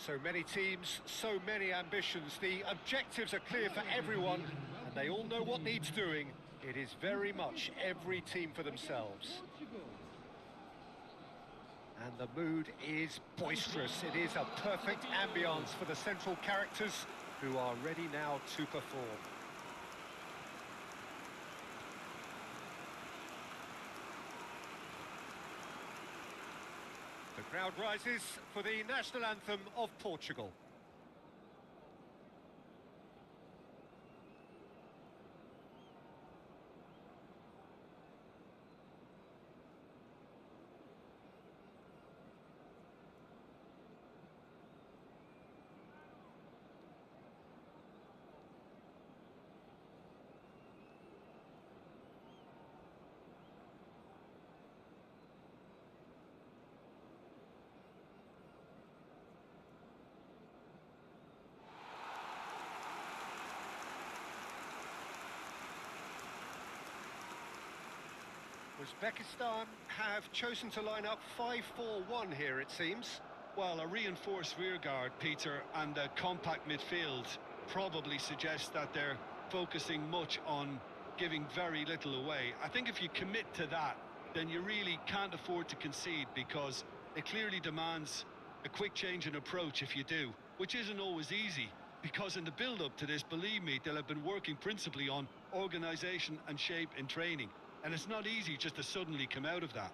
So many teams, so many ambitions. The objectives are clear for everyone, and they all know what needs doing. It is very much every team for themselves. And the mood is boisterous. It is a perfect ambience for the central characters who are ready now to perform. The crowd rises for the national anthem of Portugal. Uzbekistan have chosen to line up 5-4-1 here, it seems. Well, a reinforced rearguard, Peter, and a compact midfield probably suggests that they're focusing much on giving very little away. I think if you commit to that, then you really can't afford to concede, because it clearly demands a quick change in approach if you do, which isn't always easy, because in the build-up to this, believe me, they'll have been working principally on organisation and shape in training. And it's not easy just to suddenly come out of that.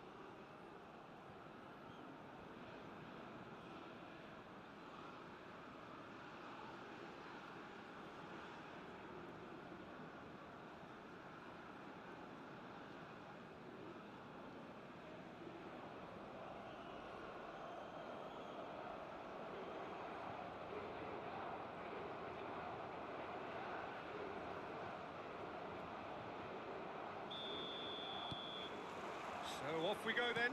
So off we go then.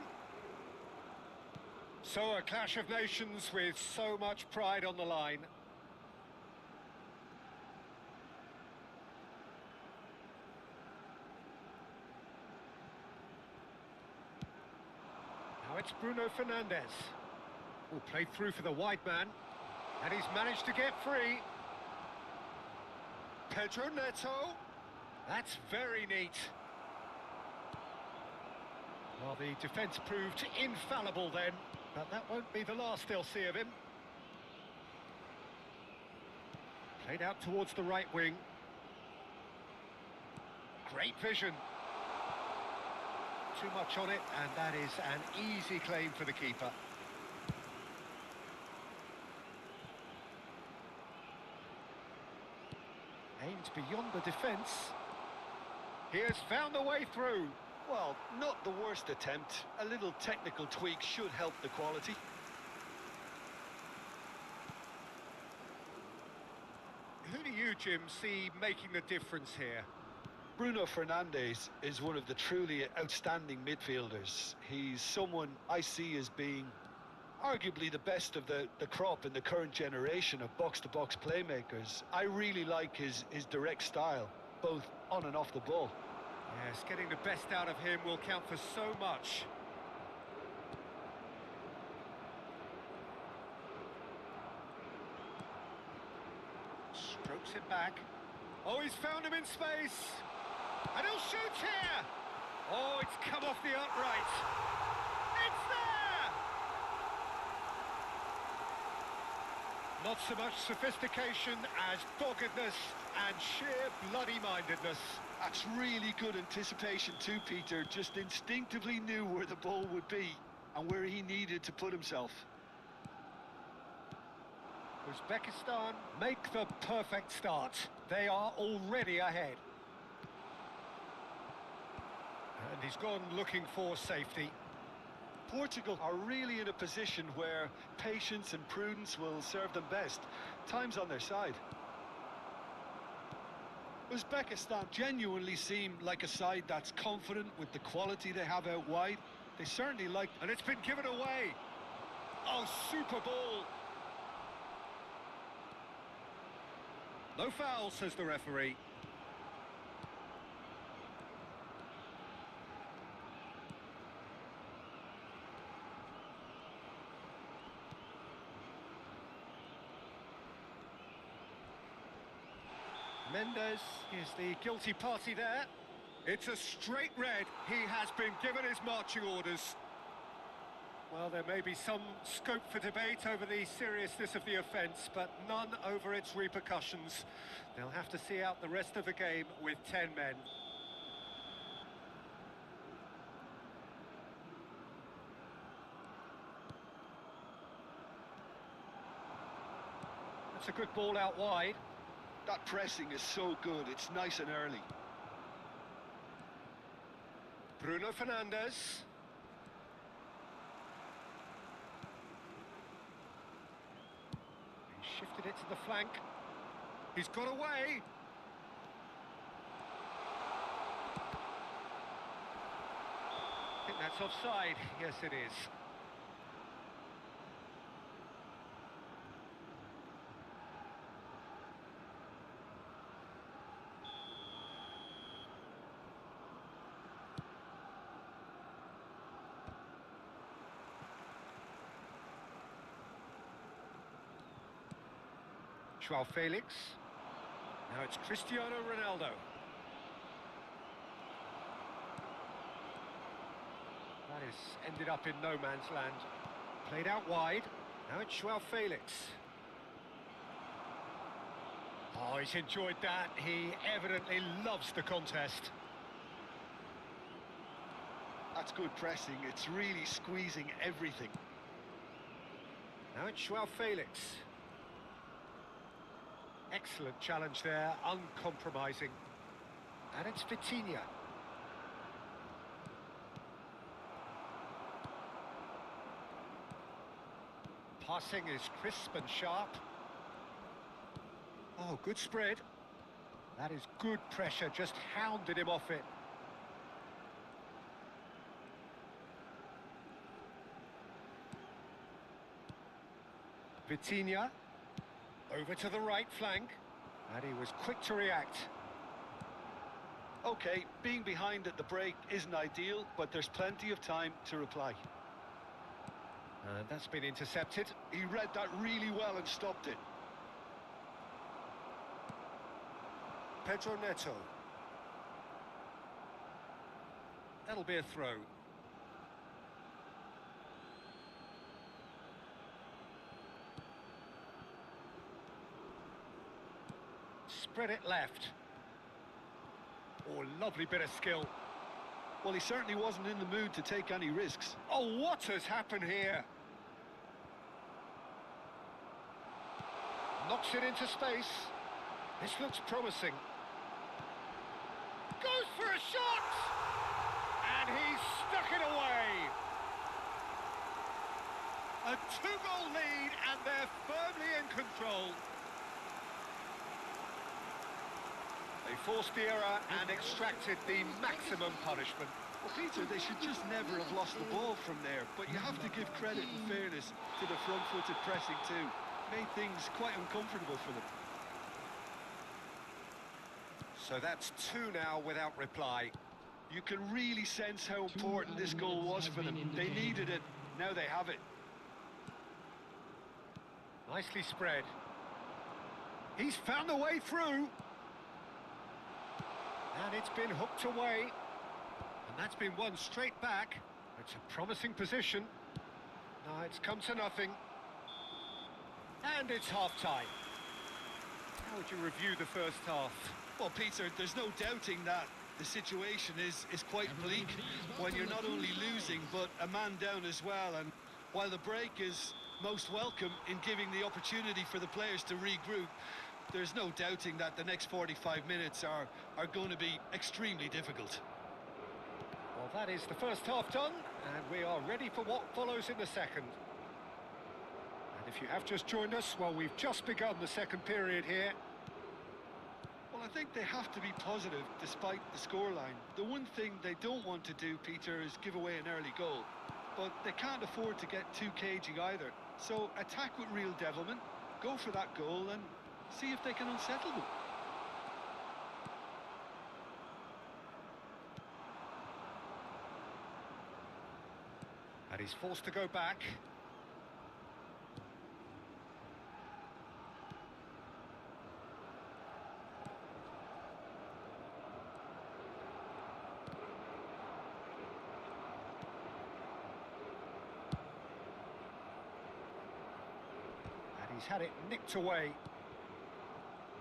So a clash of nations with so much pride on the line. Now it's Bruno Fernandes. Who played through for the wide man. And he's managed to get free. Pedro Neto. That's very neat. Well, the defence proved infallible then, but that won't be the last they'll see of him. Played out towards the right wing. Great vision. too much on it, and that is an easy claim for the keeper. Aimed beyond the defence. He has found the way through. Well, not the worst attempt. A little technical tweak should help the quality. Who do you, Jim, see making the difference here? Bruno Fernandes is one of the truly outstanding midfielders. He's someone I see as being arguably the best of the crop in the current generation of box-to-box playmakers. I really like his direct style, both on and off the ball. Yes, getting the best out of him will count for so much. Strokes it back. Oh, he's found him in space. And he'll shoot here. Oh, it's come off the upright. It's there! Not so much sophistication as doggedness and sheer bloody-mindedness. That's really good anticipation too, Peter. Just instinctively knew where the ball would be and where he needed to put himself. Uzbekistan make the perfect start. They are already ahead. And he's gone looking for safety. Portugal are really in a position where patience and prudence will serve them best. Time's on their side. Uzbekistan genuinely seem like a side that's confident with the quality they have out wide. They certainly like... And it's been given away. Oh, super ball. No foul, says the referee. Mendes is the guilty party there. It's a straight red. He has been given his marching orders. Well, there may be some scope for debate over the seriousness of the offence, but none over its repercussions. They'll have to see out the rest of the game with 10 men. That's a good ball out wide. That pressing is so good, it's nice and early. Bruno Fernandes. He shifted it to the flank. He's got away. I think that's offside. Yes, it is. Joao Felix. Now it's Cristiano Ronaldo. That has ended up in no man's land. Played out wide. Now it's Joao Felix. Oh, he's enjoyed that. He evidently loves the contest. That's good pressing. It's really squeezing everything. Now it's Joao Felix. Excellent challenge there, uncompromising. And it's Vitinha. Passing is crisp and sharp. Oh, good spread. That is good pressure, just hounded him off it. Vitinha. Over to the right flank, and he was quick to react. Okay, being behind at the break isn't ideal, but there's plenty of time to reply. And that's been intercepted. He read that really well and stopped it. Pedro Neto. That'll be a throw. Spread it left. Oh, lovely bit of skill. Well, he certainly wasn't in the mood to take any risks. Oh, what has happened here? Knocks it into space. This looks promising. Goes for a shot! And he's stuck it away. A 2-goal lead, and they're firmly in control. They forced the error and extracted the maximum punishment. Well, Peter, they should just never have lost the ball from there, but you have to give credit and fairness to the front-footed pressing too. Made things quite uncomfortable for them. So that's 2 now without reply. You can really sense how important this goal was for them. They needed it, now they have it. Nicely spread. He's found a way through. And it's been hooked away. And that's been won straight back. It's a promising position. No, it's come to nothing. And it's half-time. How would you review the first half? Well, Peter, there's no doubting that the situation is quite bleak when you're not only losing, but a man down as well. And while the break is most welcome in giving the opportunity for the players to regroup, there's no doubting that the next 45 minutes are going to be extremely difficult. Well, that is the first half done, and we are ready for what follows in the second. And if you have just joined us, well, we've just begun the second period here. Well, I think they have to be positive despite the scoreline. The one thing they don't want to do, Peter, is give away an early goal. But they can't afford to get too cagey either. So attack with real devilment, go for that goal and see if they can unsettle them. And he's forced to go back. And he's had it nicked away.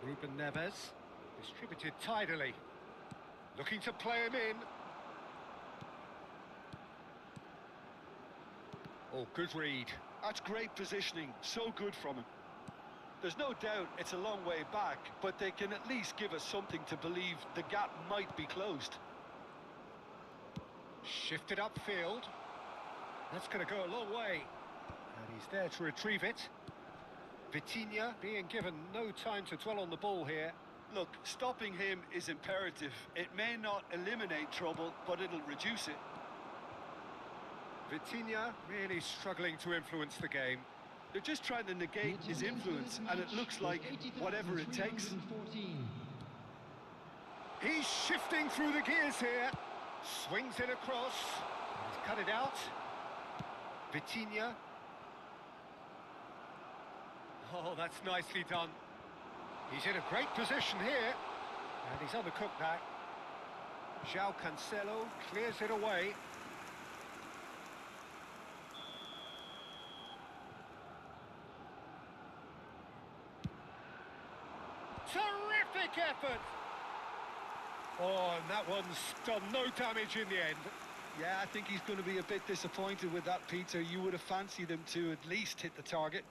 Ruben Neves, distributed tidily. Looking to play him in. Oh, good read. That's great positioning, so good from him. There's no doubt it's a long way back, but they can at least give us something to believe the gap might be closed. Shifted upfield. That's going to go a long way. And he's there to retrieve it. Vitinha being given no time to dwell on the ball here. Look, stopping him is imperative. It may not eliminate trouble, but it'll reduce it. Vitinha really struggling to influence the game. They're just trying to negate his influence, and it looks like whatever it takes. He's shifting through the gears here. Swings it across. He's cut it out. Vitinha. Oh, that's nicely done. He's in a great position here. And he's undercooked that. João Cancelo clears it away. Terrific effort! Oh, and that one's done no damage in the end. Yeah, I think he's going to be a bit disappointed with that, Peter. You would have fancied him to at least hit the target.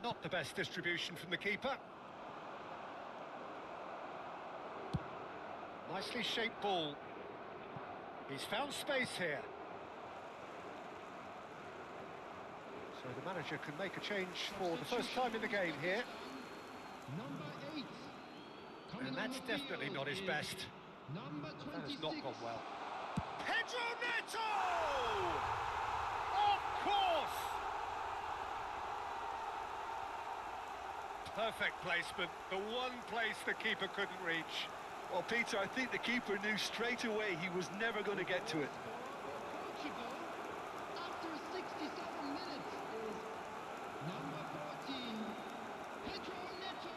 Not the best distribution from the keeper. Nicely shaped ball. He's found space here. So the manager can make a change for the first time in the game here. And that's definitely not his best. That has not gone well. Pedro Neto! Of course! Perfect placement, the one place the keeper couldn't reach. Well, Peter, I think the keeper knew straight away he was never going to get to it. Portugal, after 67 minutes, is number 14, Pedro Neto.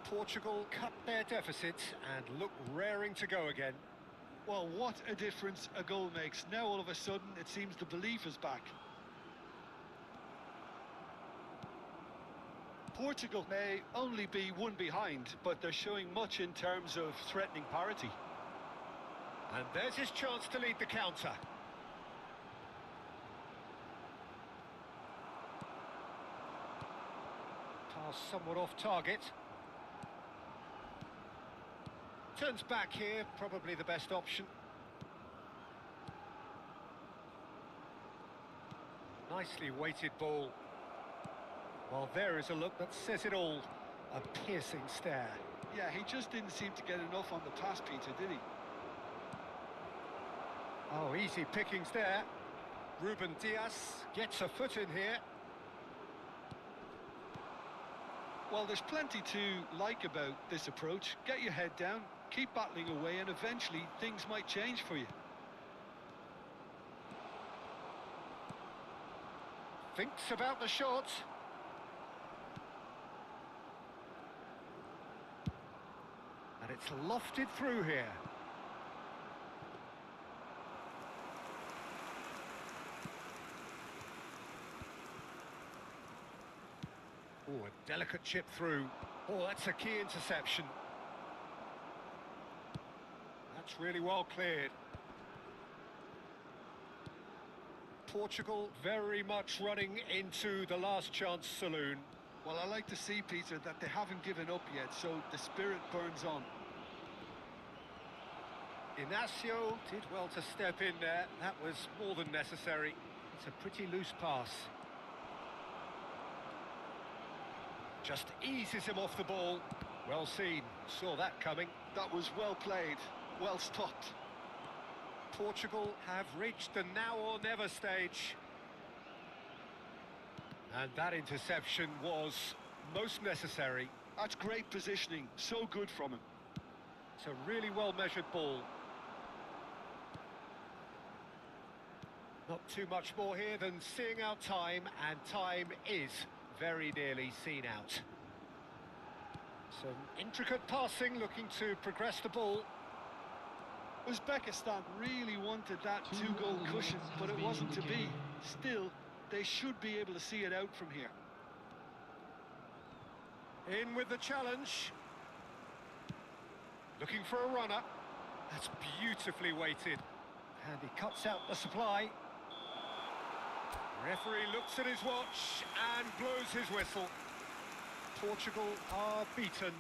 Portugal cut their deficit and look raring to go again. Well, what a difference a goal makes. Now, all of a sudden, it seems the belief is back. Portugal may only be one behind, but they're showing much in terms of threatening parity. And there's his chance to lead the counter. Pass somewhat off target. Turns back here, probably the best option. Nicely weighted ball. Well, there is a look that says it all. A piercing stare. Yeah, he just didn't seem to get enough on the pass, Peter, did he? Oh, easy pickings there. Ruben Diaz gets a foot in here. Well, there's plenty to like about this approach. Get your head down, keep battling away, and eventually things might change for you. Thinks about the shot. And it's lofted through here. Oh, a delicate chip through. Oh, that's a key interception. That's really well cleared. Portugal very much running into the last chance saloon. Well, I like to see, Peter, that they haven't given up yet, so the spirit burns on. Inacio did well to step in there. That was more than necessary. It's a pretty loose pass. Just eases him off the ball. Well seen. Saw that coming. That was well played, well stopped. Portugal have reached the now or never stage. And that interception was most necessary. That's great positioning, so good from him. It's a really well-measured ball. Not too much more here than seeing out time, and time is very nearly seen out. Some intricate passing, looking to progress the ball. Uzbekistan really wanted that two-goal cushion, but it wasn't to be. Still, they should be able to see it out from here. In with the challenge. Looking for a runner. That's beautifully weighted. And he cuts out the supply. Referee looks at his watch and blows his whistle. Portugal are beaten.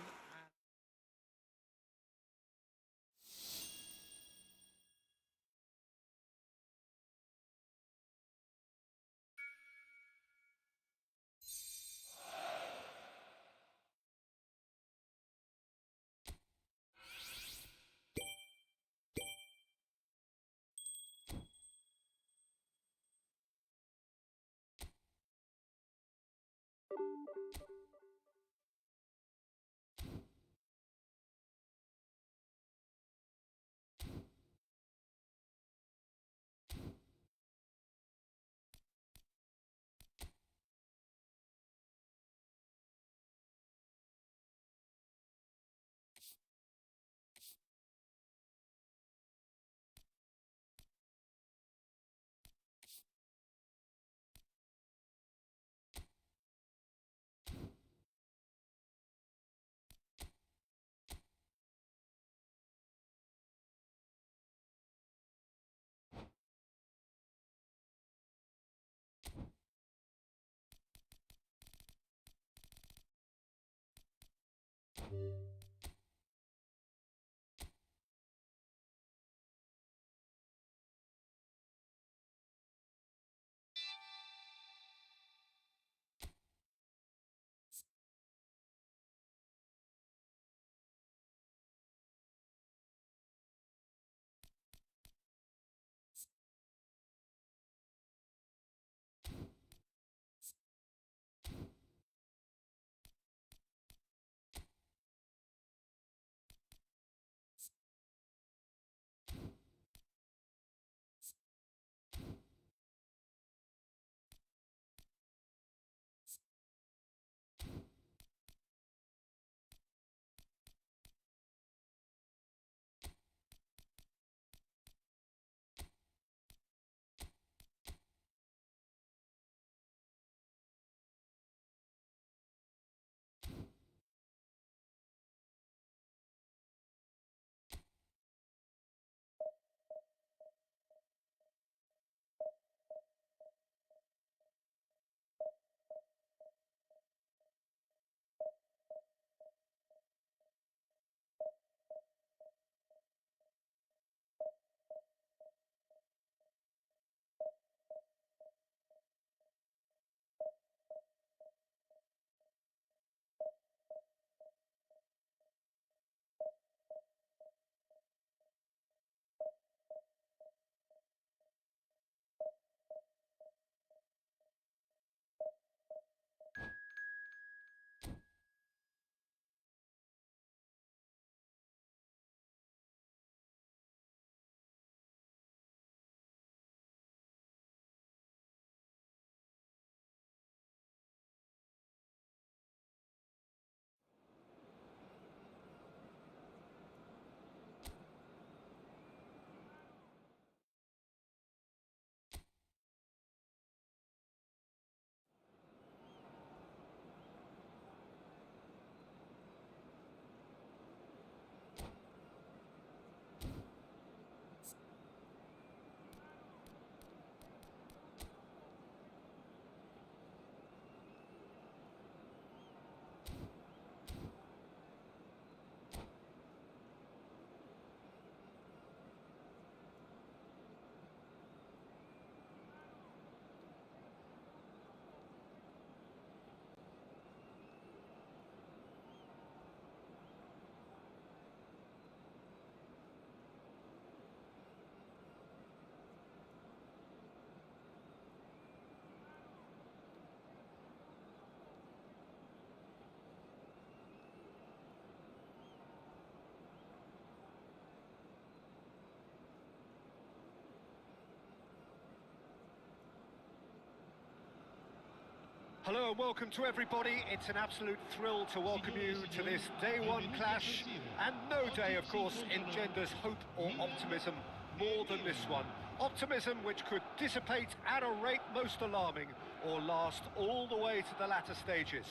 Hello and welcome to everybody. It's an absolute thrill to welcome you to this day one clash. And no day, of course, engenders hope or optimism more than this one. Optimism which could dissipate at a rate most alarming or last all the way to the latter stages.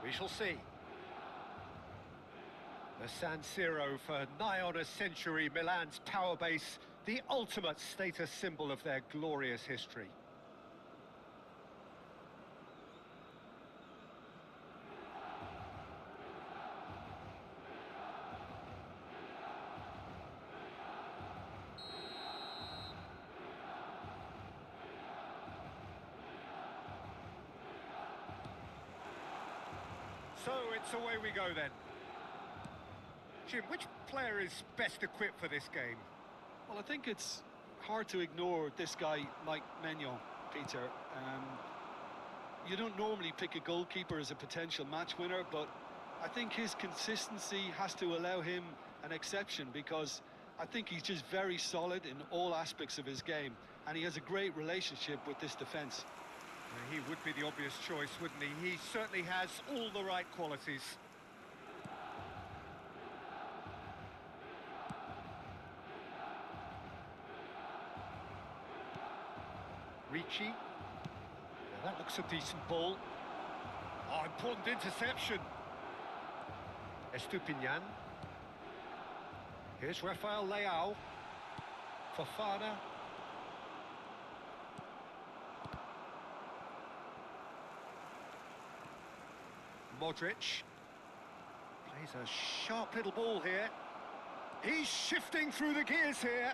We shall see. The San Siro for nigh on a century, Milan's power base, the ultimate status symbol of their glorious history. So it's away we go then. Jim, which player is best equipped for this game? Well, I think it's hard to ignore this guy, Mike Maignan, Peter. You don't normally pick a goalkeeper as a potential match winner, but I think his consistency has to allow him an exception, because I think he's just very solid in all aspects of his game, and he has a great relationship with this defence. He would be the obvious choice, wouldn't he? He certainly has all the right qualities. Ricci. Now that looks a decent ball. Oh, important interception. Estupinian. Here's Rafael Leao. Fofana. Modric. Plays a sharp little ball here. He's shifting through the gears here.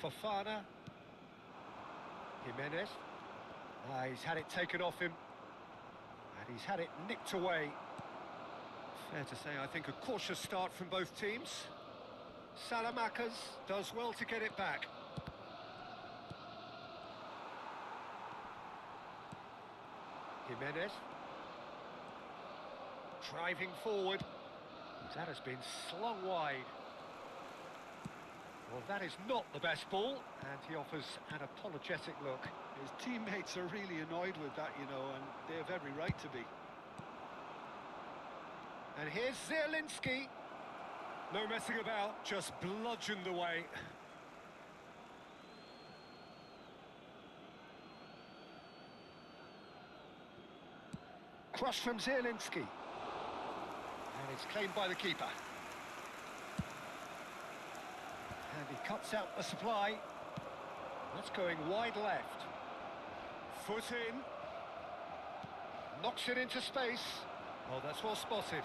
Fofana. Jimenez. He's had it taken off him. And he's had it nicked away. Fair to say, I think, a cautious start from both teams. Salamakers does well to get it back. Jimenez. Driving forward. That has been slung wide. Well, that is not the best ball, and he offers an apologetic look. His teammates are really annoyed with that, you know, and they have every right to be. And here's Zielinski. No messing about, just bludgeoned away. Cross from Zielinski. And it's claimed by the keeper. And he cuts out the supply. That's going wide left. Foot in. Knocks it into space. Oh, that's well spotted.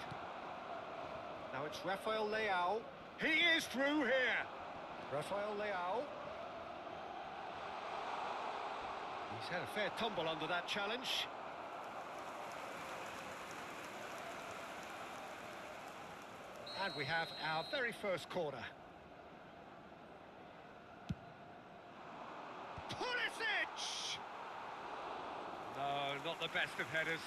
Now it's Rafael Leao. He is through here. Rafael Leao. He's had a fair tumble under that challenge. And we have our very first corner. Pulisic! No, not the best of headers.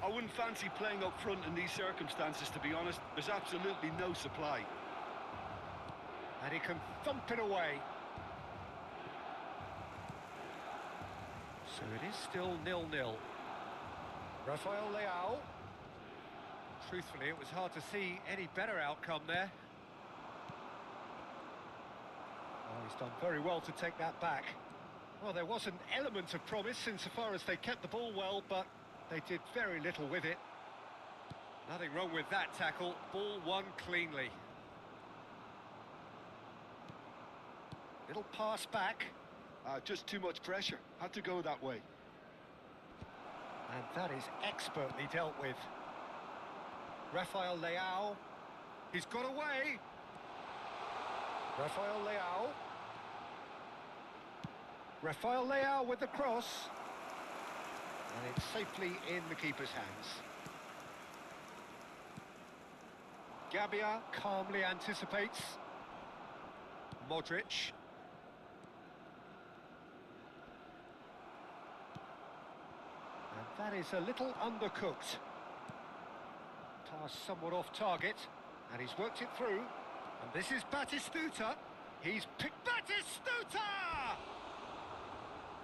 I wouldn't fancy playing up front in these circumstances, to be honest. There's absolutely no supply. And he can thump it away. So it is still 0-0. Rafael Leao. Truthfully, it was hard to see any better outcome there. Oh, he's done very well to take that back. Well, there was an element of promise insofar as they kept the ball well, but they did very little with it. Nothing wrong with that tackle. Ball won cleanly. Little pass back. Just too much pressure. Had to go that way. And that is expertly dealt with. Rafael Leao. He's got away. Rafael Leao. Rafael Leao with the cross. And it's safely in the keeper's hands. Gabbia calmly anticipates. Modric. And that is a little undercooked. Pass somewhat off target. And he's worked it through. And this is Batistuta. He's picked Batistuta!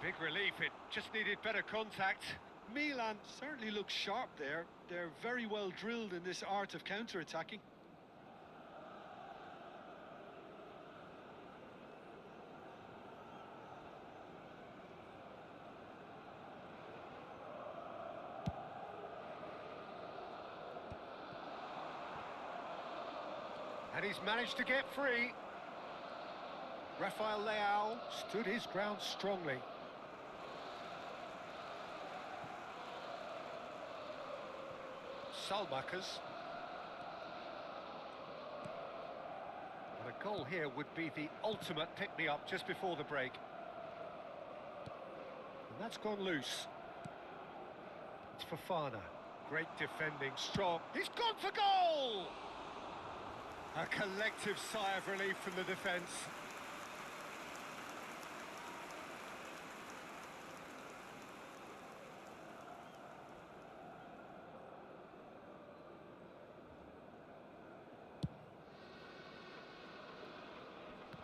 Big relief, it just needed better contact. Milan certainly looks sharp there. They're very well drilled in this art of counter-attacking. And he's managed to get free. Rafael Leao stood his ground strongly. Salmakers. And a goal here would be the ultimate pick-me-up just before the break. And that's gone loose. It's Fofana. Great defending, strong. He's gone for goal! A collective sigh of relief from the defence.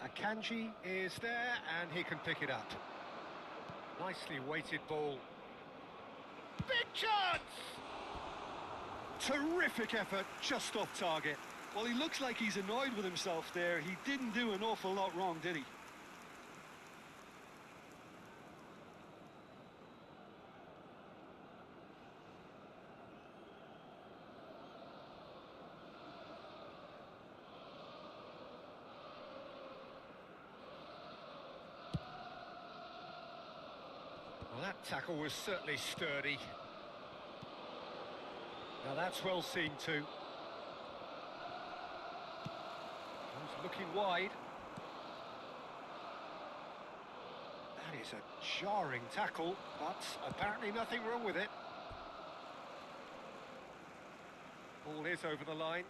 Akanji is there, and he can pick it up. Nicely weighted ball. Big chance! Terrific effort, just off target. Well, he looks like he's annoyed with himself there. He didn't do an awful lot wrong, did he? Well, that tackle was certainly sturdy. Now that's well seen too. He's looking wide. That is a jarring tackle, but apparently nothing wrong with it. Ball is over the line.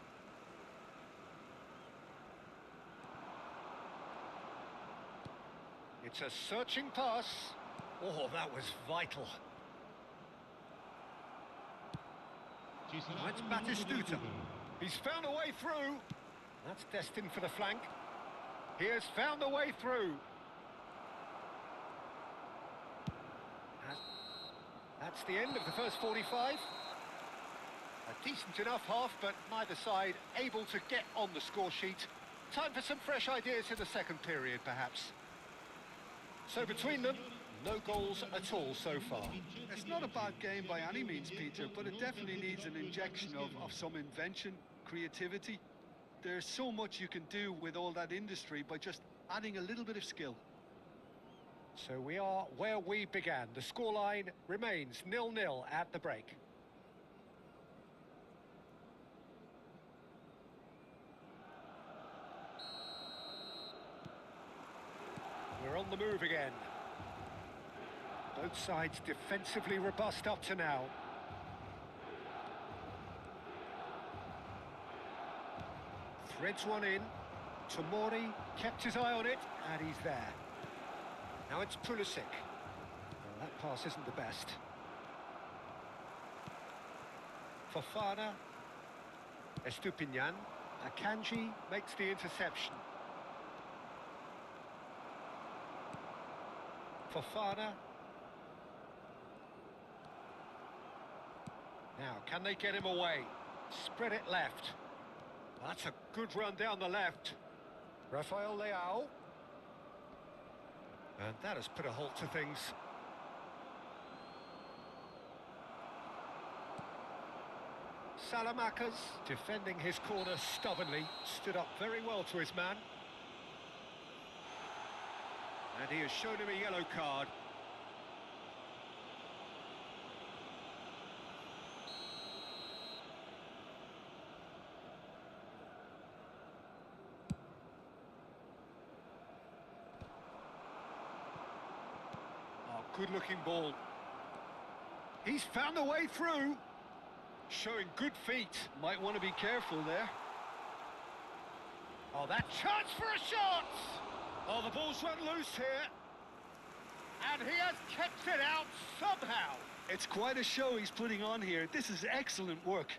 It's a searching pass. Oh, that was vital. That's Batistuta. He's found a way through. That's destined for the flank. He has found a way through. That's the end of the first 45. A decent enough half, but neither side able to get on the score sheet. Time for some fresh ideas in the second period, perhaps. So between them, no goals at all so far. It's not a bad game by any means, Peter, but it definitely needs an injection of some invention, creativity. There's so much you can do with all that industry by just adding a little bit of skill. So we are where we began. The scoreline remains 0-0 at the break. We're on the move again. Both sides defensively robust up to now. Threads one in. Tomori kept his eye on it, and he's there. Now it's Pulisic. Well, that pass isn't the best. Fofana. Estupinian. Akanji makes the interception. Fofana. Now, can they get him away? Spread it left. That's a good run down the left. Rafael Leao. And that has put a halt to things. Salamakers, defending his corner stubbornly, stood up very well to his man. And he has shown him a yellow card. Good-looking ball. He's found a way through. Showing good feet. Might want to be careful there. Oh, that chance for a shot! Oh, the ball's run loose here. And he has kept it out somehow. It's quite a show he's putting on here. This is excellent work.